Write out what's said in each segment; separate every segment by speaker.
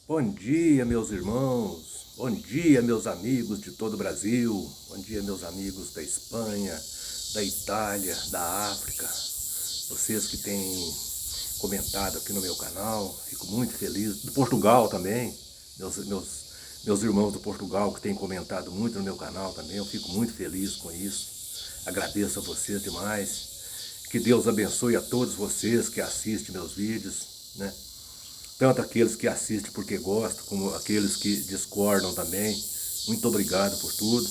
Speaker 1: Bom dia, meus irmãos. Bom dia, meus amigos de todo o Brasil. Bom dia, meus amigos da Espanha, da Itália, da África. Vocês que têm comentado aqui no meu canal, fico muito feliz. Do Portugal também, meus irmãos do Portugal que têm comentado muito no meu canal também, eu fico muito feliz com isso. Agradeço a vocês demais. Que Deus abençoe a todos vocês que assistem meus vídeos, né? Tanto aqueles que assistem porque gostam, como aqueles que discordam também. Muito obrigado por tudo.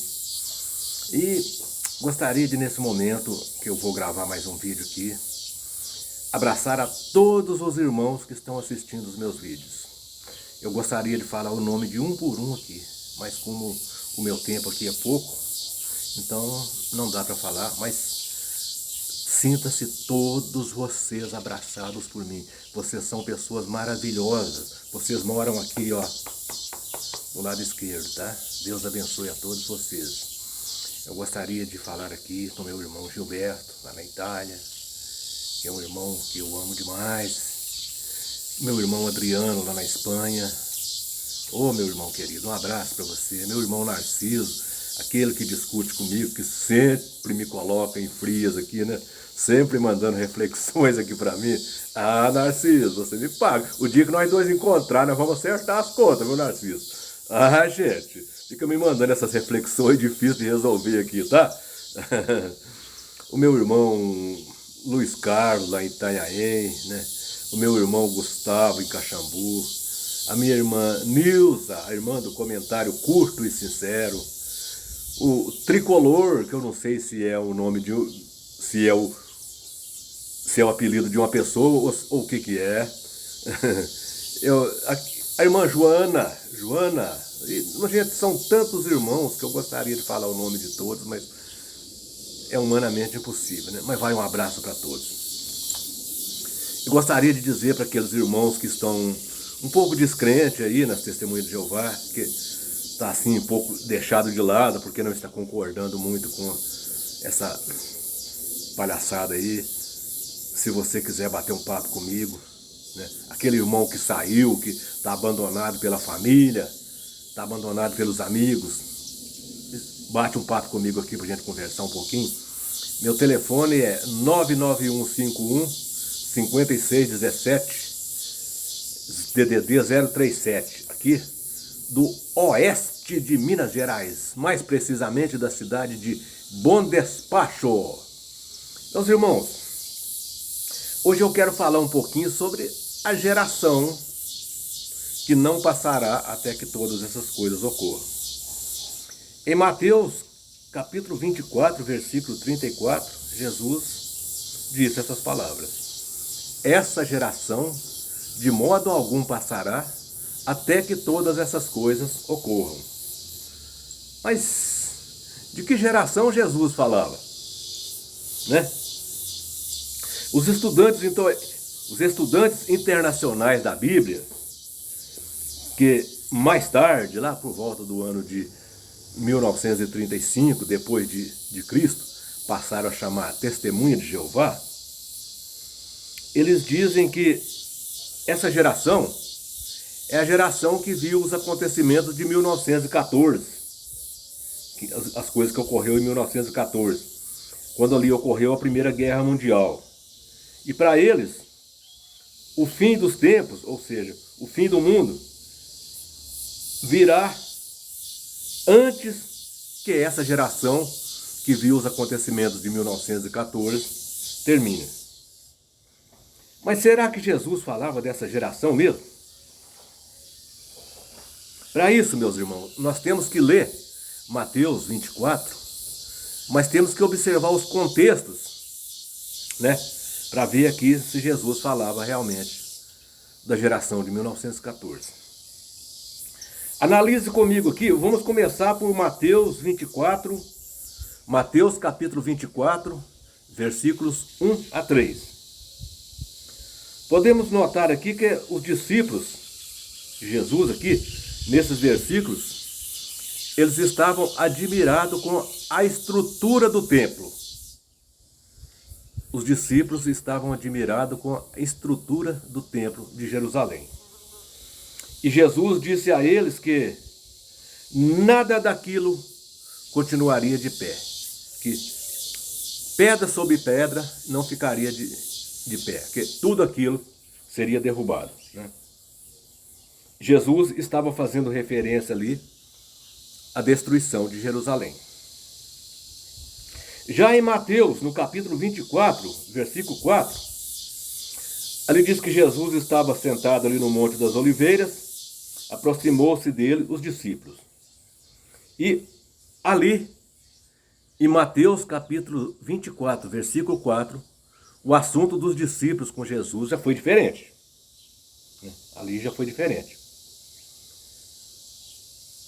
Speaker 1: E gostaria de, nesse momento que eu vou gravar mais um vídeo aqui, abraçar a todos os irmãos que estão assistindo os meus vídeos. Eu gostaria de falar o nome de um por um aqui, mas como o meu tempo aqui é pouco, então não dá para falar, mas sinta-se todos vocês abraçados por mim. Vocês são pessoas maravilhosas. Vocês moram aqui, ó, do lado esquerdo, tá? Deus abençoe a todos vocês. Eu gostaria de falar aqui com meu irmão Gilberto, lá na Itália, que é um irmão que eu amo demais. Meu irmão Adriano, lá na Espanha. Ô, meu irmão querido, um abraço para você. Meu irmão Narciso, aquele que discute comigo, que sempre me coloca em frias aqui, né? Sempre mandando reflexões aqui pra mim. Ah, Narciso, você me paga. O dia que nós dois encontrar, nós vamos acertar as contas, viu, Narciso? Ah, gente, fica me mandando essas reflexões difíceis de resolver aqui, tá? O meu irmão Luiz Carlos, lá em Itanhaém, né? O meu irmão Gustavo, em Caxambu. A minha irmã Nilza, a irmã do comentário curto e sincero. O Tricolor, que eu não sei se é o nome de... se é o apelido de uma pessoa ou o que é. A irmã Joana, gente, são tantos irmãos que eu gostaria de falar o nome de todos, mas é humanamente impossível, né? Mas vai um abraço para todos. Eu gostaria de dizer para aqueles irmãos que estão um pouco descrentes aí nas Testemunhas de Jeová, que está assim um pouco deixado de lado, porque não está concordando muito com essa palhaçada aí. Se você quiser bater um papo comigo, né? Aquele irmão que saiu, que está abandonado pela família, está abandonado pelos amigos, bate um papo comigo aqui para a gente conversar um pouquinho. Meu telefone é 99151-5617, DDD 037, aqui do oeste de Minas Gerais, mais precisamente da cidade de Bom Despacho. Meus irmãos, hoje eu quero falar um pouquinho sobre a geração que não passará até que todas essas coisas ocorram. Em Mateus, capítulo 24, versículo 34, Jesus disse essas palavras: essa geração de modo algum passará até que todas essas coisas ocorram. Mas de que geração Jesus falava? Né? Os estudantes internacionais da Bíblia, que mais tarde, lá por volta do ano de 1935, depois de Cristo, passaram a chamar Testemunha de Jeová, eles dizem que essa geração é a geração que viu os acontecimentos de 1914, as coisas que ocorreram em 1914, quando ali ocorreu a Primeira Guerra Mundial. E para eles, o fim dos tempos, ou seja, o fim do mundo, virá antes que essa geração que viu os acontecimentos de 1914 termine. Mas será que Jesus falava dessa geração mesmo? Para isso, meus irmãos, nós temos que ler Mateus 24, mas temos que observar os contextos, né? Para ver aqui se Jesus falava realmente da geração de 1914. Analise comigo aqui, vamos começar por Mateus 24, Mateus capítulo 24, versículos 1 a 3. Podemos notar aqui que os discípulos de Jesus aqui, nesses versículos, eles estavam admirados com a estrutura do templo. Os discípulos estavam admirados com a estrutura do templo de Jerusalém. E Jesus disse a eles que nada daquilo continuaria de pé. Que pedra sobre pedra não ficaria de pé. Que tudo aquilo seria derrubado, né? Jesus estava fazendo referência ali à destruição de Jerusalém. Já em Mateus, no capítulo 24, versículo 4, ali diz que Jesus estava sentado ali no Monte das Oliveiras, aproximou-se dele os discípulos. E ali, em Mateus capítulo 24, versículo 4, o assunto dos discípulos com Jesus já foi diferente. Ali já foi diferente.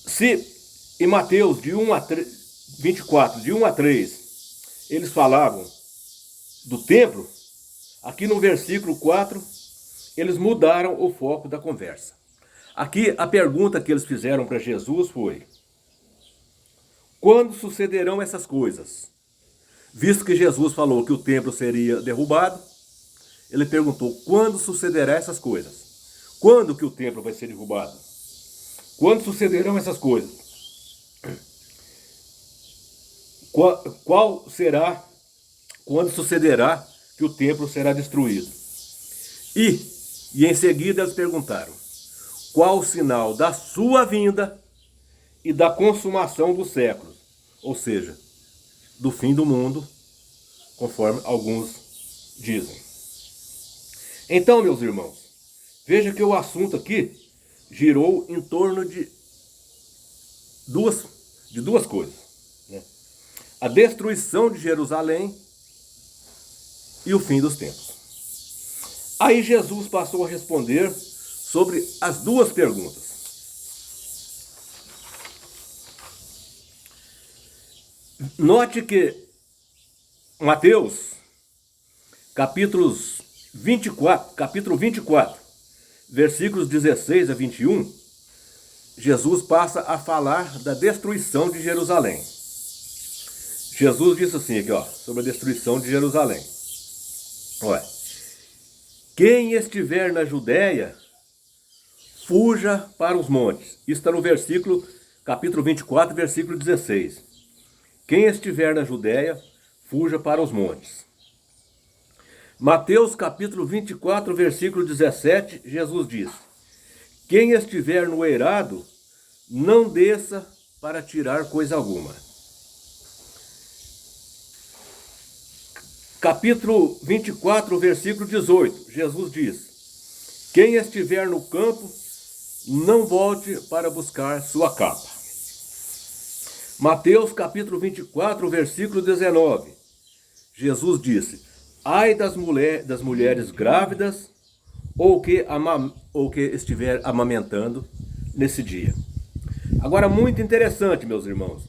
Speaker 1: Se em Mateus 24, de 1 a 3, eles falavam do templo, aqui no versículo 4, eles mudaram o foco da conversa. Aqui a pergunta que eles fizeram para Jesus foi: quando sucederão essas coisas? Visto que Jesus falou que o templo seria derrubado, ele perguntou: quando sucederá essas coisas? Quando que o templo vai ser derrubado? Quando sucederão essas coisas? Qual será, quando sucederá que o templo será destruído? E em seguida eles perguntaram: qual o sinal da sua vinda e da consumação dos séculos? Ou seja, do fim do mundo, conforme alguns dizem. Então, meus irmãos, veja que o assunto aqui girou em torno de duas coisas, né? A destruição de Jerusalém e o fim dos tempos. Aí Jesus passou a responder sobre as duas perguntas. Note que Mateus, capítulo 24, versículos 16 a 21, Jesus passa a falar da destruição de Jerusalém. Jesus disse assim aqui, sobre a destruição de Jerusalém. Olha: quem estiver na Judéia, fuja para os montes. Isso está no capítulo 24, versículo 16. Quem estiver na Judéia, fuja para os montes. Mateus capítulo 24, versículo 17, Jesus diz: quem estiver no eirado, não desça para tirar coisa alguma. Capítulo 24, versículo 18, Jesus diz: quem estiver no campo, não volte para buscar sua capa. Mateus capítulo 24, versículo 19, Jesus disse: ai das mulheres grávidas ou que estiver amamentando nesse dia. Agora, muito interessante, meus irmãos.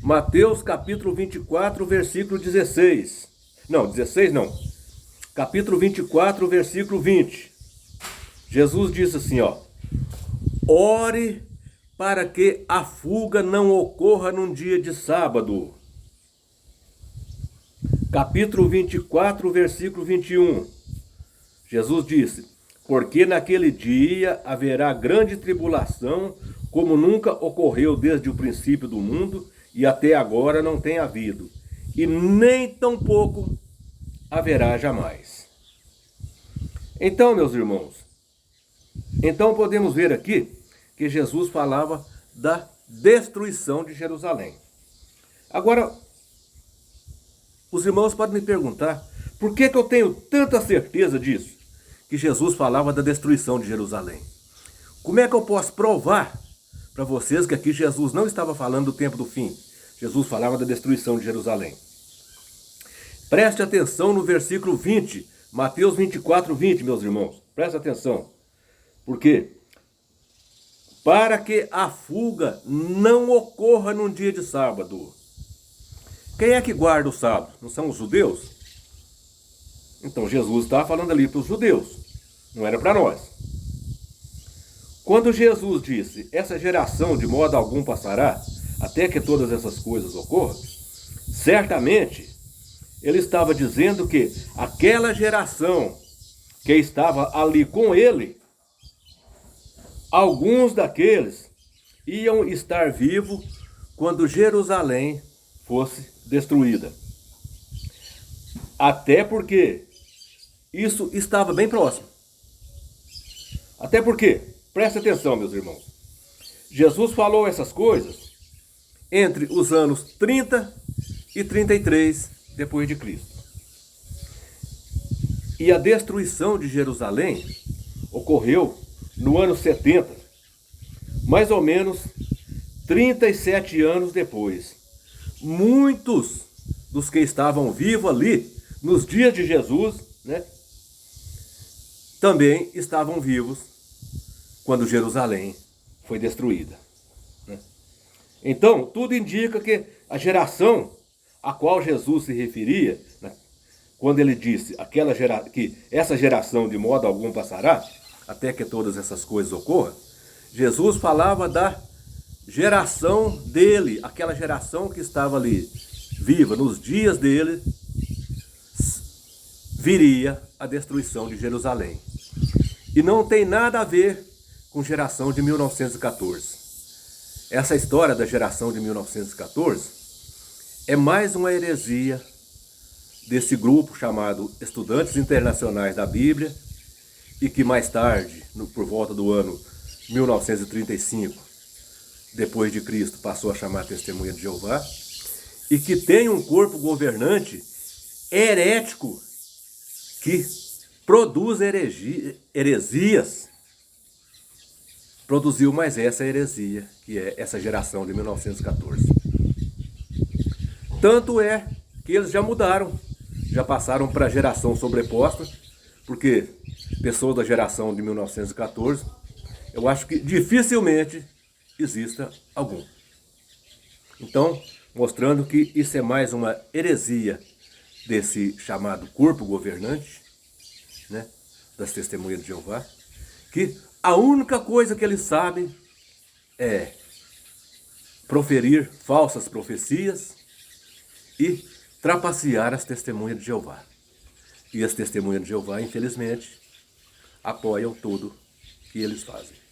Speaker 1: Mateus capítulo 24, versículo 16. Não, 16 não. Capítulo 24, versículo 20. Jesus disse assim, ore para que a fuga não ocorra num dia de sábado. Capítulo 24, versículo 21. Jesus disse: porque naquele dia haverá grande tribulação, como nunca ocorreu desde o princípio do mundo, e até agora não tem havido, e nem tampouco haverá jamais. Então, meus irmãos, podemos ver aqui que Jesus falava da destruição de Jerusalém. Agora, os irmãos podem me perguntar, por que eu tenho tanta certeza disso? Que Jesus falava da destruição de Jerusalém. Como é que eu posso provar para vocês que aqui Jesus não estava falando do tempo do fim? Jesus falava da destruição de Jerusalém. Preste atenção no versículo 20, Mateus 24, 20, meus irmãos. Preste atenção. Por quê? Para que a fuga não ocorra num dia de sábado. Quem é que guarda o sábado? Não são os judeus? Então Jesus estava falando ali para os judeus, não era para nós. Quando Jesus disse, essa geração de modo algum passará, até que todas essas coisas ocorram, certamente ele estava dizendo que aquela geração que estava ali com ele, alguns daqueles iam estar vivos quando Jerusalém fosse destruída. Até porque isso estava bem próximo. Até porque, presta atenção, meus irmãos, Jesus falou essas coisas entre os anos 30 e 33 depois de Cristo. E a destruição de Jerusalém ocorreu no ano 70, mais ou menos 37 anos depois. Muitos dos que estavam vivos ali, nos dias de Jesus, né, também estavam vivos quando Jerusalém foi destruída. Né? Então, tudo indica que a geração a qual Jesus se referia, né, quando ele disse que essa geração de modo algum passará, até que todas essas coisas ocorram, Jesus falava da geração dele, aquela geração que estava ali viva, nos dias dele, viria a destruição de Jerusalém. E não tem nada a ver com geração de 1914. Essa história da geração de 1914 é mais uma heresia desse grupo chamado Estudantes Internacionais da Bíblia, e que mais tarde, por volta do ano 1935, depois de Cristo, passou a chamar Testemunha de Jeová, e que tem um corpo governante herético que produz heresias. Produziu mais essa heresia, que é essa geração de 1914. Tanto é que eles já mudaram, já passaram para a geração sobreposta, porque pessoas da geração de 1914, eu acho que dificilmente exista algum. Então, mostrando que isso é mais uma heresia desse chamado corpo governante, né, das Testemunhas de Jeová, que a única coisa que eles sabem é proferir falsas profecias e trapacear as Testemunhas de Jeová. E as Testemunhas de Jeová, infelizmente, apoiam tudo que eles fazem.